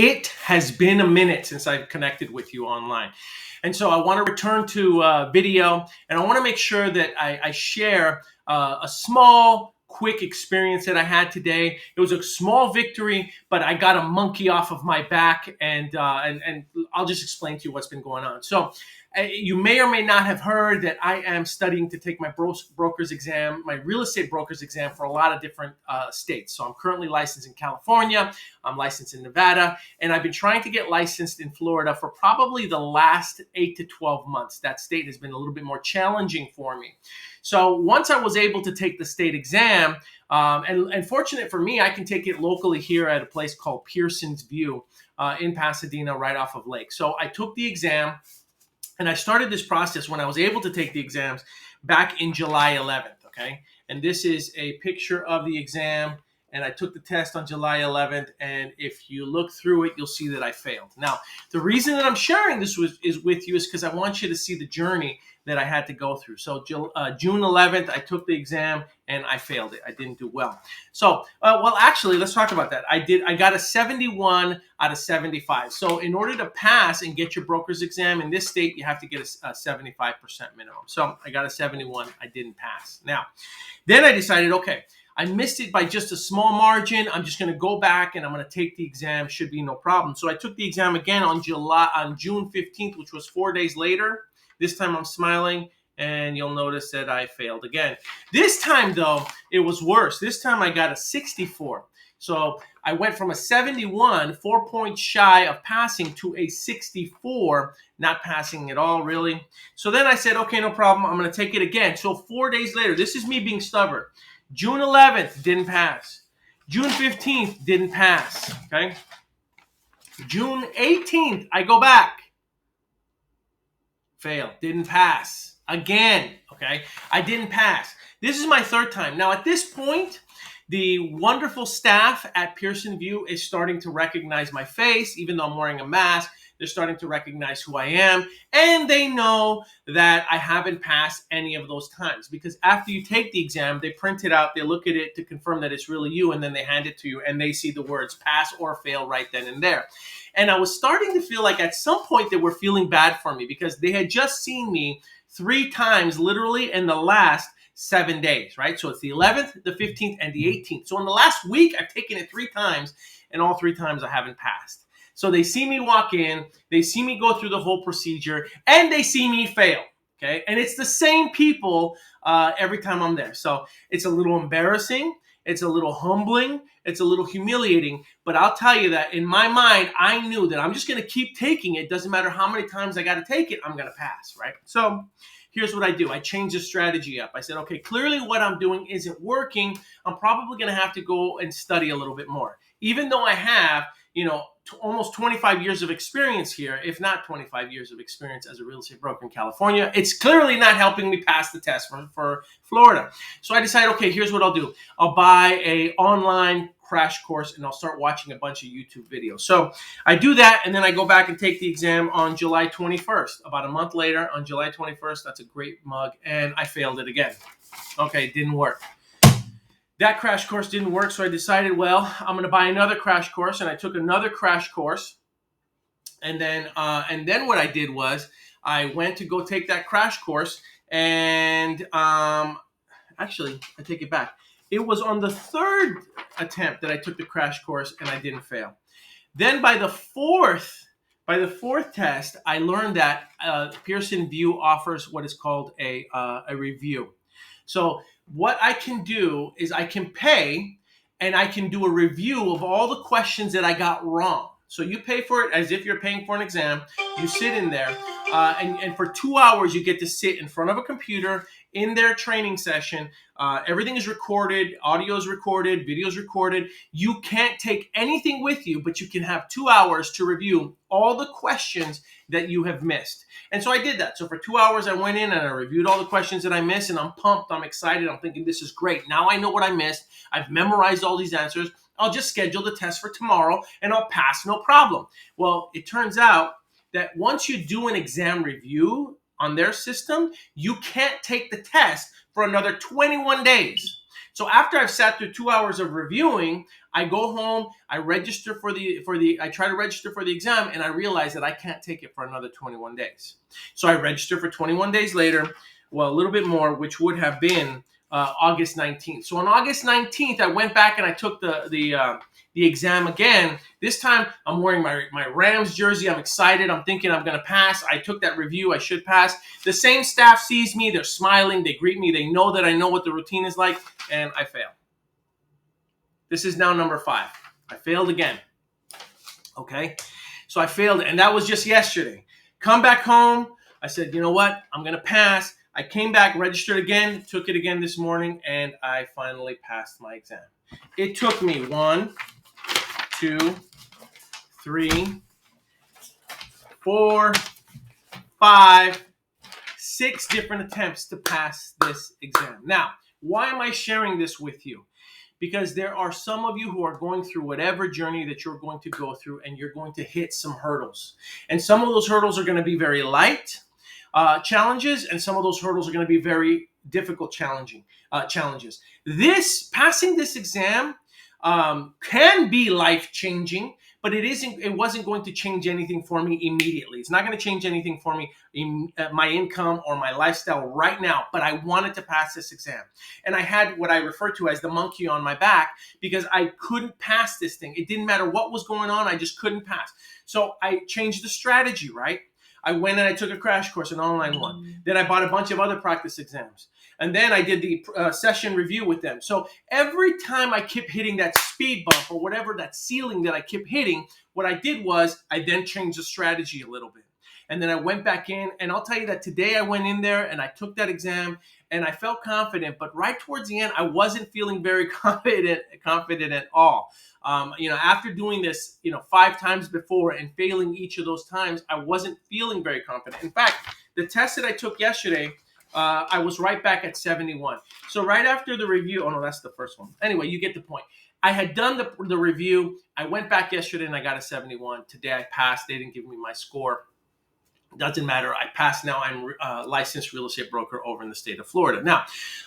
It has been a minute since I've connected with you online. And so I want to return to video, and I want to make sure that I share a small, quick experience that I had today. It was a small victory, but I got a monkey off of my back, and I'll just explain to you what's been going on. So you may or may not have heard that I am studying to take my broker's exam, my real estate broker's exam for a lot of different states. So I'm currently licensed in California, I'm licensed in Nevada, and I've been trying to get licensed in Florida for probably the last 8 to 12 months. That state has been a little bit more challenging for me. So once I was able to take the state exam, and fortunate for me, I can take it locally here at a place called Pearson's View in Pasadena, right off of Lake. So I took the exam. And I started this process when I was able to take the exams back in July 11th, okay? And this is a picture of the exam, and I took the test on July 11th, and if you look through it, you'll see that I failed. Now, the reason that I'm sharing this with you is because I want you to see the journey that I had to go through. So June 11th, I took the exam, and I failed it. I didn't do well. So, well, actually, let's talk about that. I got a 71 out of 75. So in order to pass and get your broker's exam in this state, you have to get a 75% minimum. So I got a 71. I didn't pass. Now, then I decided, okay, I missed it by just a small margin. I'm just going to go back and I'm going to take the exam. Should be no problem. So I took the exam again on June 15th, which was 4 days later. This time I'm smiling, and you'll notice that I failed again. This time, though, it was worse. This time I got a 64. So I went from a 71, 4 points shy of passing, to a 64, not passing at all, really. So then I said, okay, no problem. I'm going to take it again. So 4 days later, this is me being stubborn. June 11th, didn't pass. June 15th, didn't pass, okay? June 18th, I go back. Failed, didn't pass. Again, okay? I didn't pass. This is my third time. Now, at this point, the wonderful staff at Pearson View is starting to recognize my face, even though I'm wearing a mask. They're starting to recognize who I am, and they know that I haven't passed any of those times, because after you take the exam, they print it out, they look at it to confirm that it's really you, and then they hand it to you, and they see the words pass or fail right then and there. And I was starting to feel like at some point they were feeling bad for me, because they had just seen me 3 times literally in the last 7 days, right? So it's the 11th, the 15th, and the 18th. So in the last week, I've taken it 3 times, and all 3 times I haven't passed. So they see me walk in, they see me go through the whole procedure, and they see me fail, okay? And it's the same people every time I'm there. So it's a little embarrassing, it's a little humbling, it's a little humiliating, but I'll tell you that in my mind, I knew that I'm just going to keep taking it. Doesn't matter how many times I got to take it, I'm going to pass, right? So here's what I do. I change the strategy up. I said, okay, clearly what I'm doing isn't working. I'm probably going to have to go and study a little bit more. Even though I have, almost 25 years of experience here, if not 25 years of experience as a real estate broker in California, it's clearly not helping me pass the test for Florida. So I decided, okay, here's what I'll do. I'll buy a online crash course, and I'll start watching a bunch of YouTube videos. So I do that, and then I go back and take the exam on July 21st. About a month later, on July 21st, that's a great mug, and I failed it again. Okay, it didn't work. That crash course didn't work, so I decided, well, I'm going to buy another crash course, and I took another crash course. And then what I did was I went to go take that crash course, and actually, I take it back. It was on the 3rd attempt that I took the crash course, and I didn't fail. Then by the fourth test, I learned that Pearson View offers what is called a review. So what I can do is I can pay, and I can do a review of all the questions that I got wrong. So you pay for it as if you're paying for an exam. You sit in there, and for 2 hours, you get to sit in front of a computer in their training session. Everything is recorded, audio is recorded, video is recorded. You can't take anything with you, but you can have 2 hours to review all the questions that you have missed. And so I did that. So for 2 hours, I went in and I reviewed all the questions that I missed, and I'm pumped, I'm excited, I'm thinking this is great. Now I know what I missed. I've memorized all these answers. I'll just schedule the test for tomorrow, and I'll pass, no problem. Well, it turns out that once you do an exam review on their system, you can't take the test for another 21 days. So after I've sat through 2 hours of reviewing, I go home, I register I try to register for the exam, and I realize that I can't take it for another 21 days. So I register for 21 days later, well, a little bit more, which would have been August 19th. So on August 19th, I went back and I took the exam again. This time I'm wearing my Rams jersey. I'm excited. I'm thinking I'm going to pass. I took that review. I should pass. The same staff sees me. They're smiling. They greet me. They know that I know what the routine is like, and I fail. This is now number 5. I failed again. Okay? So I failed, and that was just yesterday. Come back home. I said, you know what? I'm going to pass. I came back, registered again, took it again this morning, and I finally passed my exam. It took me 1, 2, 3, 4, 5, 6 different attempts to pass this exam. Now, why am I sharing this with you? Because there are some of you who are going through whatever journey that you're going to go through, and you're going to hit some hurdles. And some of those hurdles are going to be very light challenges, and some of those hurdles are going to be very difficult challenges. Passing this exam can be life-changing, but it wasn't going to change anything for me immediately. It's not going to change anything for me in my income or my lifestyle right now, but I wanted to pass this exam. And I had what I refer to as the monkey on my back, because I couldn't pass this thing. It didn't matter what was going on. I just couldn't pass. So I changed the strategy, right? I went and I took a crash course, an online one. Then I bought a bunch of other practice exams. And then I did the session review with them. So every time I kept hitting that speed bump or whatever, that ceiling that I kept hitting, what I did was I then changed the strategy a little bit. And then I went back in, and I'll tell you that today I went in there and I took that exam and I felt confident, but right towards the end, I wasn't feeling very confident at all. After doing this, 5 times before and failing each of those times, I wasn't feeling very confident. In fact, the test that I took yesterday, I was right back at 71. So right after the review, oh no, that's the first one. Anyway, you get the point. I had done the review. I went back yesterday and I got a 71. Today I passed. They didn't give me my score. Doesn't matter. I passed now. I'm a licensed real estate broker over in the state of Florida. Now,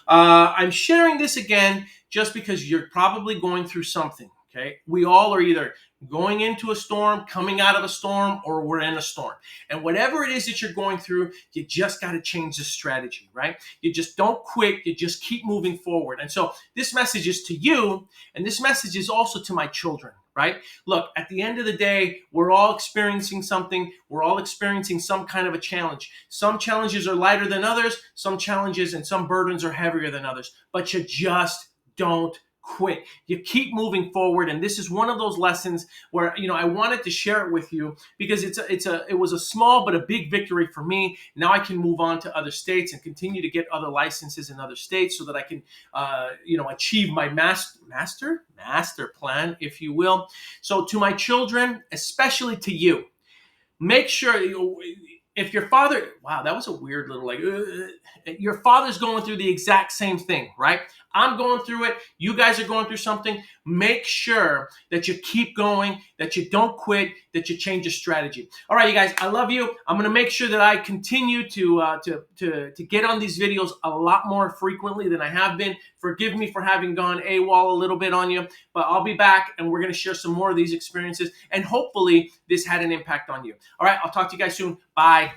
I'm sharing this again just because you're probably going through something. Okay, we all are either going into a storm, coming out of a storm, or we're in a storm. And whatever it is that you're going through, you just got to change the strategy, right? You just don't quit. You just keep moving forward. And so this message is to you, and this message is also to my children, right? Look, at the end of the day, we're all experiencing something. We're all experiencing some kind of a challenge. Some challenges are lighter than others. Some challenges and some burdens are heavier than others. But you just don't quit. You keep moving forward, and this is one of those lessons where I wanted to share it with you because it was a small but a big victory for me. Now I can move on to other states and continue to get other licenses in other states so that I can achieve my master plan, if you will. So to my children, especially to you, make sure if your father, wow, that was a weird little your father's going through the exact same thing, right? I'm going through it. You guys are going through something. Make sure that you keep going, that you don't quit, that you change your strategy. All right, you guys, I love you. I'm going to make sure that I continue to get on these videos a lot more frequently than I have been. Forgive me for having gone AWOL a little bit on you, but I'll be back and we're going to share some more of these experiences, and hopefully this had an impact on you. All right, I'll talk to you guys soon. Bye.